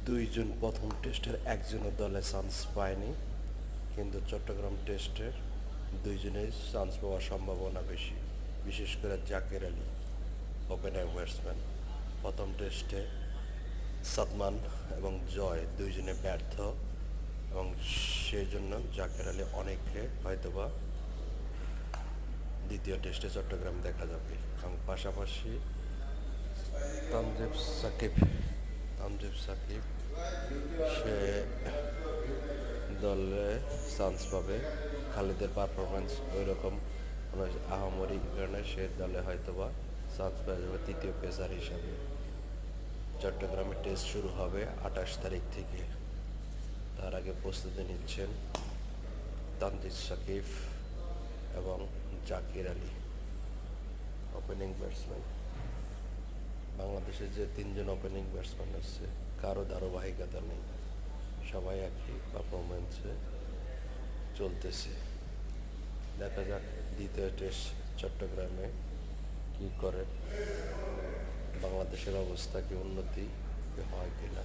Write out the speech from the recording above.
দুইজন প্রথম টেস্টের একজনও দলে চান্স পায়নি, কিন্তু চট্টগ্রাম টেস্টের দুইজনেই চান্স পাওয়ার সম্ভাবনা বেশি, বিশেষ করে জাকের আলী ওপেনার ব্যাটসম্যান। প্রথম টেস্টে সাদমান এবং জয় দুইজনে ব্যর্থ, এবং সেই জন্য জাকের আলী অনেককে হয়তোবা দ্বিতীয় টেস্টে চট্টগ্রাম দেখা যাবে। এবং পাশাপাশি তানজিব সাকিব তানজিব সাকিব সে দলে চান্স পাবে। খালিদের পারফরমেন্স ওই রকম কোনো আহামরি কারণে সে দলে হয়তোবা চান্স পেয়ে যাবে তৃতীয় পেসার হিসাবে। চট্টগ্রামে টেস্ট শুরু হবে 28 তারিখ থেকে। তার আগে প্রস্তুতি নিচ্ছেন তানজিদ সাকিব এবং জাকির আলী ওপেনিং ব্যাটসম্যান। বাংলাদেশে যে তিনজন ওপেনিং ব্যাটসম্যান আছে, কারো ধারাবাহিকতা নেই, সবাই একই পারফরমেন্সে চলতেছে। দেখা যাক দ্বিতীয় টেস্ট চট্টগ্রামে কি করে, বাংলাদেশের অবস্থা কি উন্নতি হয় কিনা।